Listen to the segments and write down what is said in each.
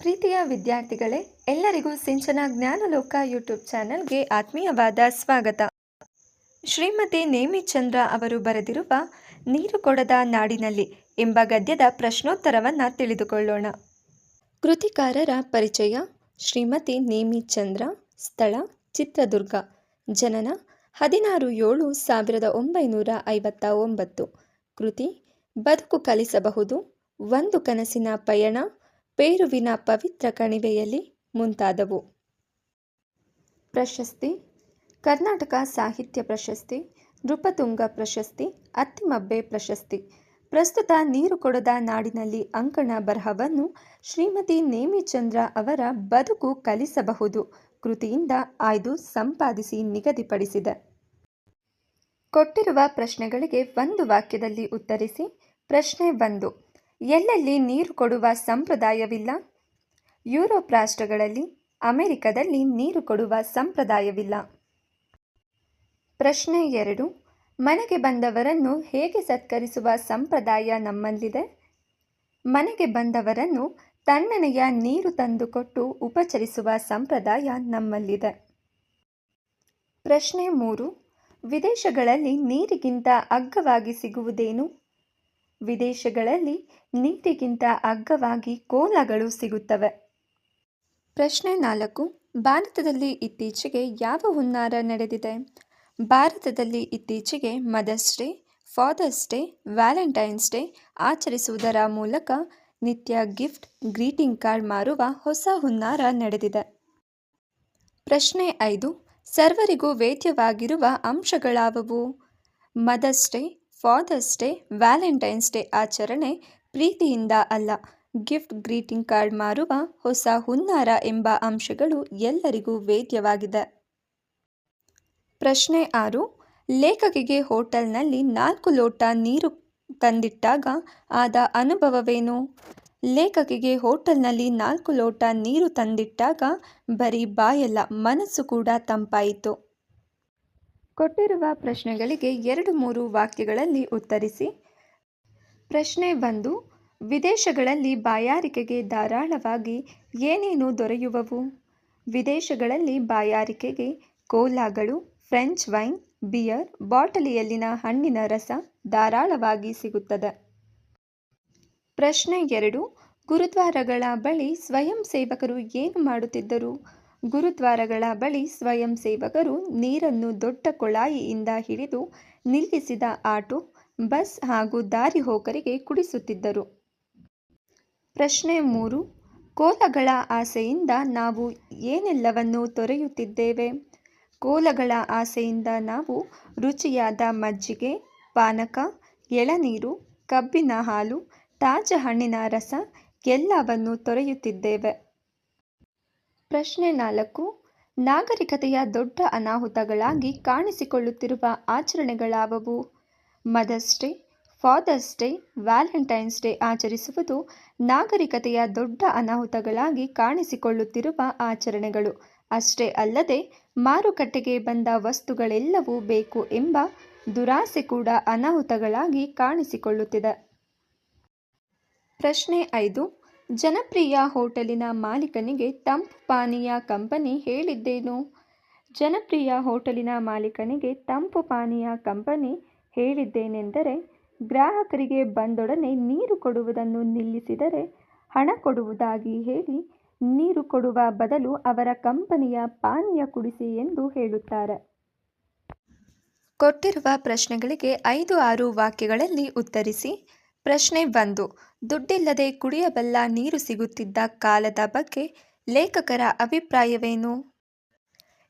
ಪ್ರೀತಿಯ ವಿದ್ಯಾರ್ಥಿಗಳೇ, ಎಲ್ಲರಿಗೂ ಸಿಂಚನ ಜ್ಞಾನಲೋಕ ಯೂಟ್ಯೂಬ್ ಚಾನೆಲ್ಗೆ ಆತ್ಮೀಯವಾದ ಸ್ವಾಗತ. ಶ್ರೀಮತಿ ನೇಮಿಚಂದ್ರ ಅವರು ಬರೆದಿರುವ ನೀರು ಕೊಡದ ನಾಡಿನಲ್ಲಿ ಎಂಬ ಗದ್ಯದ ಪ್ರಶ್ನೋತ್ತರವನ್ನು ತಿಳಿದುಕೊಳ್ಳೋಣ. ಕೃತಿಕಾರರ ಪರಿಚಯ: ಶ್ರೀಮತಿ ನೇಮಿಚಂದ್ರ, ಸ್ಥಳ ಚಿತ್ರದುರ್ಗ, ಜನನ 16/7/1959, ಕೃತಿ ಬದುಕು ಕಲಿಸಬಹುದು, ಒಂದು ಕನಸಿನ ಪಯಣ, ಪೇರುವಿನ ಪವಿತ್ರ ಕಣಿವೆಯಲ್ಲಿ, ಮುಂತಾದವು. ಪ್ರಶಸ್ತಿ: ಕರ್ನಾಟಕ ಸಾಹಿತ್ಯ ಪ್ರಶಸ್ತಿ, ನೃಪತುಂಗ ಪ್ರಶಸ್ತಿ, ಅತ್ತಿಮಬ್ಬೆ ಪ್ರಶಸ್ತಿ. ಪ್ರಸ್ತುತ ನೀರು ಕೊಡದ ನಾಡಿನಲ್ಲಿ ಅಂಕಣ ಬರಹವನ್ನು ಶ್ರೀಮತಿ ನೇಮಿಚಂದ್ರ ಅವರ ಬದುಕು ಕಲಿಸಬಹುದು ಕೃತಿಯಿಂದ ಆಯ್ದು ಸಂಪಾದಿಸಿ ನಿಗದಿಪಡಿಸಿದೆ. ಕೊಟ್ಟಿರುವ ಪ್ರಶ್ನೆಗಳಿಗೆ ಒಂದು ವಾಕ್ಯದಲ್ಲಿ ಉತ್ತರಿಸಿ. ಪ್ರಶ್ನೆ 1: ಎಲ್ಲೆಲ್ಲಿ ನೀರು ಕೊಡುವ ಸಂಪ್ರದಾಯವಿಲ್ಲ? ಯುರೋಪ್ ರಾಷ್ಟ್ರಗಳಲ್ಲಿ, ಅಮೆರಿಕದಲ್ಲಿ ನೀರು ಕೊಡುವ ಸಂಪ್ರದಾಯವಿಲ್ಲ. ಪ್ರಶ್ನೆ 2: ಮನೆಗೆ ಬಂದವರನ್ನು ಹೇಗೆ ಸತ್ಕರಿಸುವ ಸಂಪ್ರದಾಯ ನಮ್ಮಲ್ಲಿದೆ? ಮನೆಗೆ ಬಂದವರನ್ನು ತಣ್ಣನೆಯ ನೀರು ತಂದುಕೊಟ್ಟು ಉಪಚರಿಸುವ ಸಂಪ್ರದಾಯ ನಮ್ಮಲ್ಲಿದೆ. ಪ್ರಶ್ನೆ 3: ವಿದೇಶಗಳಲ್ಲಿ ನೀರಿಗಿಂತ ಅಗ್ಗವಾಗಿ ಸಿಗುವುದೇನು? ವಿದೇಶಗಳಲ್ಲಿ ನೀರಿಗಿಂತ ಅಗ್ಗವಾಗಿ ಕೋಲಗಳು ಸಿಗುತ್ತವೆ. ಪ್ರಶ್ನೆ 4: ಭಾರತದಲ್ಲಿ ಇತ್ತೀಚೆಗೆ ಯಾವ ಹುನ್ನಾರ ನಡೆದಿದೆ? ಭಾರತದಲ್ಲಿ ಇತ್ತೀಚೆಗೆ Mother's Day, Father's Day, Valentine's Day ಆಚರಿಸುವುದರ ಮೂಲಕ ನಿತ್ಯ ಗಿಫ್ಟ್, ಗ್ರೀಟಿಂಗ್ ಕಾರ್ಡ್ ಮಾರುವ ಹೊಸ ಹುನ್ನಾರ ನಡೆದಿದೆ. ಪ್ರಶ್ನೆ 5: ಸರ್ವರಿಗೂ ವೇದ್ಯವಾಗಿರುವ ಅಂಶಗಳಾವುವು? Mother's Day, Father's Day, Valentine's Day ಆಚರಣೆ ಪ್ರೀತಿಯಿಂದ ಅಲ್ಲ, ಗಿಫ್ಟ್, ಗ್ರೀಟಿಂಗ್ ಕಾರ್ಡ್ ಮಾರುವ ಹೊಸ ಹುನ್ನಾರ ಎಂಬ ಅಂಶಗಳು ಎಲ್ಲರಿಗೂ ವೇದ್ಯವಾಗಿದೆ. ಪ್ರಶ್ನೆ 6: ಲೇಖಕಿಗೆ ಹೋಟೆಲ್ನಲ್ಲಿ 4 ಲೋಟ ನೀರು ತಂದಿಟ್ಟಾಗ ಆದ ಅನುಭವವೇನು? ಲೇಖಕಿಗೆ ಹೋಟೆಲ್ನಲ್ಲಿ 4 ಲೋಟ ನೀರು ತಂದಿಟ್ಟಾಗ ಬರೀ ಬಾಯಲ್ಲ, ಮನಸ್ಸು ಕೂಡ ತಂಪಾಯಿತು. ಕೊಟ್ಟಿರುವ ಪ್ರಶ್ನೆಗಳಿಗೆ 2-3 ವಾಕ್ಯಗಳಲ್ಲಿ ಉತ್ತರಿಸಿ. ಪ್ರಶ್ನೆ 1: ವಿದೇಶಗಳಲ್ಲಿ ಬಾಯಾರಿಕೆಗೆ ಧಾರಾಳವಾಗಿ ಏನೇನು ದೊರೆಯುವವು? ವಿದೇಶಗಳಲ್ಲಿ ಬಾಯಾರಿಕೆಗೆ ಕೋಲಾಗಳು, ಫ್ರೆಂಚ್ ವೈನ್, ಬಿಯರ್, ಬಾಟಲಿಯಲ್ಲಿನ ಹಣ್ಣಿನ ರಸ ಧಾರಾಳವಾಗಿ ಸಿಗುತ್ತದೆ. ಪ್ರಶ್ನೆ 2: ಗುರುದ್ವಾರಗಳ ಬಳಿ ಸ್ವಯಂ ಸೇವಕರು ಏನು ಮಾಡುತ್ತಿದ್ದರು? ಗುರುದ್ವಾರಗಳ ಬಳಿ ಸ್ವಯಂ ಸೇವಕರು ನೀರನ್ನು ದೊಡ್ಡ ಕೊಳಾಯಿಯಿಂದ ಹಿಡಿದು ನಿಲ್ಲಿಸಿದ ಆಟೋ, ಬಸ್ ಹಾಗೂ ದಾರಿ ಹೋಕರಿಗೆ ಕುಡಿಸುತ್ತಿದ್ದರು. ಪ್ರಶ್ನೆ 3: ಕೋಲಗಳ ಆಸೆಯಿಂದ ನಾವು ಏನೆಲ್ಲವನ್ನು ತೊರೆಯುತ್ತಿದ್ದೇವೆ? ಕೋಲಗಳ ಆಸೆಯಿಂದ ನಾವು ರುಚಿಯಾದ ಮಜ್ಜಿಗೆ, ಪಾನಕ, ಎಳನೀರು, ಕಬ್ಬಿನ ಹಾಲು, ತಾಜಾ ಹಣ್ಣಿನ ರಸ ಎಲ್ಲವನ್ನೂ ತೊರೆಯುತ್ತಿದ್ದೇವೆ. ಪ್ರಶ್ನೆ 4: ನಾಗರಿಕತೆಯ ದೊಡ್ಡ ಅನಾಹುತಗಳಾಗಿ ಕಾಣಿಸಿಕೊಳ್ಳುತ್ತಿರುವ ಆಚರಣೆಗಳಾವುವು? Mother's Day, Father's Day, Valentine's Day ಆಚರಿಸುವುದು ನಾಗರಿಕತೆಯ ದೊಡ್ಡ ಅನಾಹುತಗಳಾಗಿ ಕಾಣಿಸಿಕೊಳ್ಳುತ್ತಿರುವ ಆಚರಣೆಗಳು. ಅಷ್ಟೇ ಅಲ್ಲದೆ ಮಾರುಕಟ್ಟೆಗೆ ಬಂದ ವಸ್ತುಗಳೆಲ್ಲವೂ ಬೇಕು ಎಂಬ ದುರಾಸೆ ಕೂಡ ಅನಾಹುತಗಳಾಗಿ ಕಾಣಿಸಿಕೊಳ್ಳುತ್ತಿದೆ. ಪ್ರಶ್ನೆ 5: ಜನಪ್ರಿಯ ಹೋಟೆಲಿನ ಮಾಲೀಕನಿಗೆ ತಂಪು ಪಾನೀಯ ಕಂಪನಿ ಹೇಳಿದ್ದೇನು? ಜನಪ್ರಿಯ ಹೋಟೆಲಿನ ಮಾಲೀಕನಿಗೆ ತಂಪು ಪಾನೀಯ ಕಂಪನಿ ಹೇಳಿದ್ದೇನೆಂದರೆ, ಗ್ರಾಹಕರಿಗೆ ಬಂದೊಡನೆ ನೀರು ಕೊಡುವುದನ್ನು ನಿಲ್ಲಿಸಿದರೆ ಹಣ ಕೊಡುವುದಾಗಿ ಹೇಳಿ ನೀರು ಕೊಡುವ ಬದಲು ಅವರ ಕಂಪನಿಯ ಪಾನೀಯ ಕುಡಿಸಿ ಎಂದು ಹೇಳುತ್ತಾರೆ. ಕೊಟ್ಟಿರುವ ಪ್ರಶ್ನೆಗಳಿಗೆ 5-6 ವಾಕ್ಯಗಳಲ್ಲಿ ಉತ್ತರಿಸಿ. ಪ್ರಶ್ನೆ 1: ದುಡ್ಡಿಲ್ಲದೆ ಕುಡಿಯಬಲ್ಲ ನೀರು ಸಿಗುತ್ತಿದ್ದ ಕಾಲದ ಬಗ್ಗೆ ಲೇಖಕರ ಅಭಿಪ್ರಾಯವೇನು?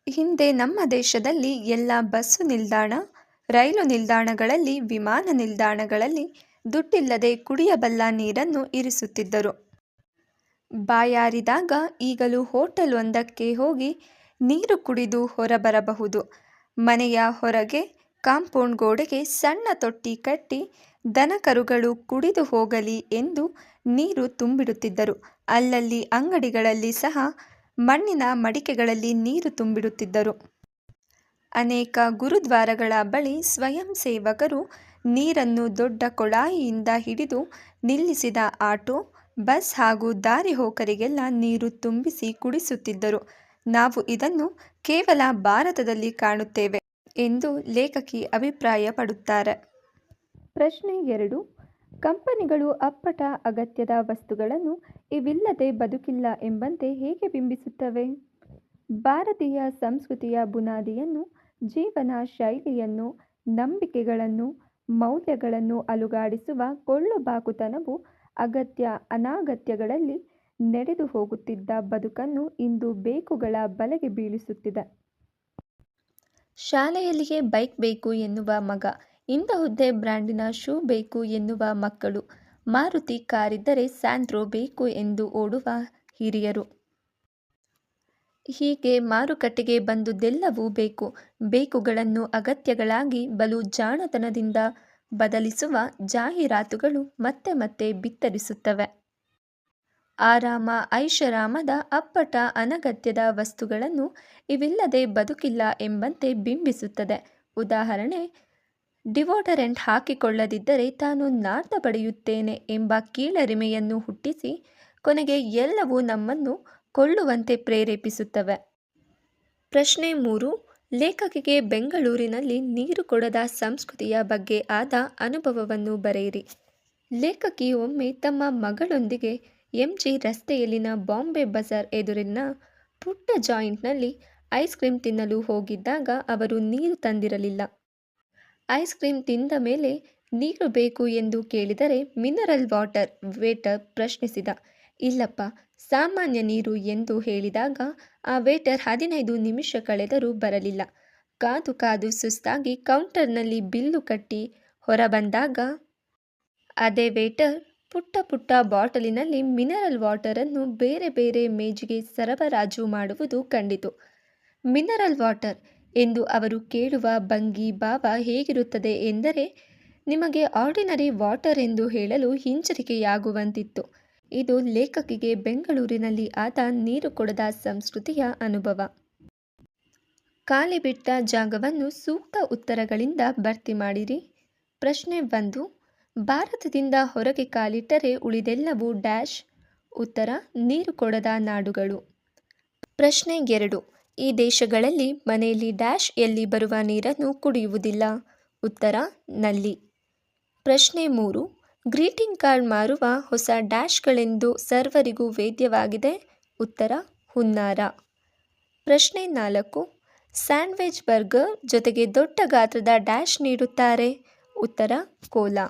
ಹಿಂದೆ ನಮ್ಮ ದೇಶದಲ್ಲಿ ಎಲ್ಲ ಬಸ್ಸು ನಿಲ್ದಾಣ, ರೈಲು ನಿಲ್ದಾಣಗಳಲ್ಲಿ, ವಿಮಾನ ನಿಲ್ದಾಣಗಳಲ್ಲಿ ದುಡ್ಡಿಲ್ಲದೆ ಕುಡಿಯಬಲ್ಲ ನೀರನ್ನು ಇರಿಸುತ್ತಿದ್ದರು. ಬಾಯಾರಿದಾಗ ಈಗಲೂ ಹೋಟೆಲ್ ಒಂದಕ್ಕೆ ಹೋಗಿ ನೀರು ಕುಡಿದು ಹೊರಬರಬಹುದು. ಮನೆಯ ಹೊರಗೆ ಕಾಂಪೌಂಡ್ ಗೋಡೆಗೆ ಸಣ್ಣ ತೊಟ್ಟಿ ಕಟ್ಟಿ ದನಕರುಗಳು ಕುಡಿದು ಹೋಗಲಿ ಎಂದು ನೀರು ತುಂಬಿಡುತ್ತಿದ್ದರು. ಅಲ್ಲಲ್ಲಿ ಅಂಗಡಿಗಳಲ್ಲಿ ಸಹ ಮಣ್ಣಿನ ಮಡಿಕೆಗಳಲ್ಲಿ ನೀರು ತುಂಬಿಡುತ್ತಿದ್ದರು. ಅನೇಕ ಗುರುದ್ವಾರಗಳ ಬಳಿ ಸ್ವಯಂ ಸೇವಕರು ನೀರನ್ನು ದೊಡ್ಡ ಕೊಳಾಯಿಯಿಂದ ಹಿಡಿದು ನಿಲ್ಲಿಸಿದ ಆಟೋ, ಬಸ್ ಹಾಗೂ ದಾರಿ ಹೋಕರಿಗೆಲ್ಲ ನೀರು ತುಂಬಿಸಿ ಕುಡಿಸುತ್ತಿದ್ದರು. ನಾವು ಇದನ್ನು ಕೇವಲ ಭಾರತದಲ್ಲಿ ಕಾಣುತ್ತೇವೆ ಎಂದು ಲೇಖಕಿ ಅಭಿಪ್ರಾಯಪಡುತ್ತಾರೆ. ಪ್ರಶ್ನೆ 2. ಕಂಪನಿಗಳು ಅಪ್ಪಟ ಅಗತ್ಯದ ವಸ್ತುಗಳನ್ನು ಇವಿಲ್ಲದೆ ಬದುಕಿಲ್ಲ ಎಂಬಂತೆ ಹೇಗೆ ಬಿಂಬಿಸುತ್ತವೆ? ಭಾರತೀಯ ಸಂಸ್ಕೃತಿಯ ಬುನಾದಿಯನ್ನು, ಜೀವನ ಶೈಲಿಯನ್ನು, ನಂಬಿಕೆಗಳನ್ನು, ಮೌಲ್ಯಗಳನ್ನು ಅಲುಗಾಡಿಸುವ ಕೊಳ್ಳುಬಾಕುತನವು ಅಗತ್ಯ ಅನಾಗತ್ಯಗಳಲ್ಲಿ ನಡೆದು ಹೋಗುತ್ತಿದ್ದ ಬದುಕನ್ನು ಇಂದು ಬೇಕುಗಳ ಬಲೆಗೆ ಬೀಳಿಸುತ್ತಿದೆ. ಶಾಲೆಯಲ್ಲಿಯೇ ಬೈಕ್ ಬೇಕು ಎನ್ನುವ ಮಗ, ಇಂತಹುದ್ದೇ ಬ್ರ್ಯಾಂಡಿನ ಶೂ ಬೇಕು ಎನ್ನುವ ಮಕ್ಕಳು, ಮಾರುತಿ ಕಾರಿದ್ದರೆ ಸ್ಯಾಂತ್ರೋ ಬೇಕು ಎಂದು ಓಡುವ ಹಿರಿಯರು. ಹೀಗೆ ಮಾರುಕಟ್ಟೆಗೆ ಬಂದುದೆಲ್ಲವೂ ಬೇಕು. ಬೇಕುಗಳನ್ನು ಅಗತ್ಯಗಳಾಗಿ ಬಲು ಜಾಣತನದಿಂದ ಬದಲಿಸುವ ಜಾಹೀರಾತುಗಳು ಮತ್ತೆ ಮತ್ತೆ ಬಿತ್ತರಿಸುತ್ತವೆ. ಆರಾಮ ಐಷಾರಾಮದ ಅಪ್ಪಟ ಅನಗತ್ಯದ ವಸ್ತುಗಳನ್ನು ಇವಿಲ್ಲದೆ ಬದುಕಿಲ್ಲ ಎಂಬಂತೆ ಬಿಂಬಿಸುತ್ತದೆ. ಉದಾಹರಣೆ, ಡಿವೋಡರೆಂಟ್ ಹಾಕಿಕೊಳ್ಳದಿದ್ದರೆ ತಾನು ನಾರ್ತ ಪಡೆಯುತ್ತೇನೆ ಎಂಬ ಕೀಳರಿಮೆಯನ್ನು ಹುಟ್ಟಿಸಿ ಕೊನೆಗೆ ಎಲ್ಲವೂ ನಮ್ಮನ್ನು ಕೊಳ್ಳುವಂತೆ ಪ್ರೇರೇಪಿಸುತ್ತವೆ. ಪ್ರಶ್ನೆ 3. ಲೇಖಕಿಗೆ ಬೆಂಗಳೂರಿನಲ್ಲಿ ನೀರು ಕೊಡದ ಸಂಸ್ಕೃತಿಯ ಬಗ್ಗೆ ಆದ ಅನುಭವವನ್ನು ಬರೆಯಿರಿ. ಲೇಖಕಿ ಒಮ್ಮೆ ತಮ್ಮ ಮಗಳೊಂದಿಗೆ MG ರಸ್ತೆಯಲ್ಲಿನ ಬಾಂಬೆ ಬಜಾರ್ ಎದುರಿನ ಪುಟ್ಟ ಜಾಯಿಂಟ್ನಲ್ಲಿ ಐಸ್ ಕ್ರೀಮ್ ತಿನ್ನಲು ಹೋಗಿದ್ದಾಗ ಅವರು ನೀರು ತಂದಿರಲಿಲ್ಲ. ಐಸ್ ಕ್ರೀಮ್ ತಿಂದ ಮೇಲೆ ನೀರು ಬೇಕು ಎಂದು ಕೇಳಿದರೆ ಮಿನರಲ್ ವಾಟರ್ ವೇಟರ್ ಪ್ರಶ್ನಿಸಿದ. ಇಲ್ಲಪ್ಪ, ಸಾಮಾನ್ಯ ನೀರು ಎಂದು ಹೇಳಿದಾಗ ಆ ವೇಟರ್ 15 ನಿಮಿಷ ಕಳೆದರೂ ಬರಲಿಲ್ಲ. ಕಾದು ಕಾದು ಸುಸ್ತಾಗಿ ಕೌಂಟರ್ನಲ್ಲಿ ಬಿಲ್ಲು ಕಟ್ಟಿ ಹೊರಬಂದಾಗ ಅದೇ ವೇಟರ್ ಪುಟ್ಟ ಪುಟ್ಟ ಬಾಟಲಿನಲ್ಲಿ ಮಿನರಲ್ ವಾಟರನ್ನು ಬೇರೆ ಬೇರೆ ಮೇಜಿಗೆ ಸರಬರಾಜು ಮಾಡುವುದು ಕಂಡಿತು. ಮಿನರಲ್ ವಾಟರ್ ಎಂದು ಅವರು ಕೇಳುವ ಭಂಗಿ ಭಾವ ಹೇಗಿರುತ್ತದೆ ಎಂದರೆ ನಿಮಗೆ ಆರ್ಡಿನರಿ ವಾಟರ್ ಎಂದು ಹೇಳಲು ಹಿಂಜರಿಕೆಯಾಗುವಂತಿತ್ತು. ಇದು ಲೇಖಕಿಗೆ ಬೆಂಗಳೂರಿನಲ್ಲಿ ಆದ ನೀರು ಕೊಡದ ಸಂಸ್ಕೃತಿಯ ಅನುಭವ. ಖಾಲಿ ಬಿಟ್ಟ ಜಾಗವನ್ನು ಸೂಕ್ತ ಉತ್ತರಗಳಿಂದ ಭರ್ತಿ ಮಾಡಿರಿ. ಪ್ರಶ್ನೆ 1. ಭಾರತದಿಂದ ಹೊರಗೆ ಕಾಲಿಟ್ಟರೆ ಉಳಿದೆಲ್ಲವೂ ಡ್ಯಾಶ್. ಉತ್ತರ, ನೀರು ಕೊಡದ ನಾಡುಗಳು. ಪ್ರಶ್ನೆ 2. ಈ ದೇಶಗಳಲ್ಲಿ ಮನೆಯಲ್ಲಿ ಡ್ಯಾಶ್ ಎಲ್ಲಿ ಬರುವ ನೀರನ್ನು ಕುಡಿಯುವುದಿಲ್ಲ. ಉತ್ತರ, ನಲ್ಲಿ. ಪ್ರಶ್ನೆ 3. ಗ್ರೀಟಿಂಗ್ ಕಾರ್ಡ್ ಮಾರುವ ಹೊಸ ಡ್ಯಾಶ್ಗಳೆಂದು ಸರ್ವರಿಗೂ ವೇದ್ಯವಾಗಿದೆ. ಉತ್ತರ, ಹುನ್ನಾರ. ಪ್ರಶ್ನೆ 4. ಸ್ಯಾಂಡ್ವಿಚ್ ಬರ್ಗರ್ ಜೊತೆಗೆ ದೊಡ್ಡ ಗಾತ್ರದ ಡ್ಯಾಶ್ ನೀಡುತ್ತಾರೆ. ಉತ್ತರ, ಕೋಲಾ.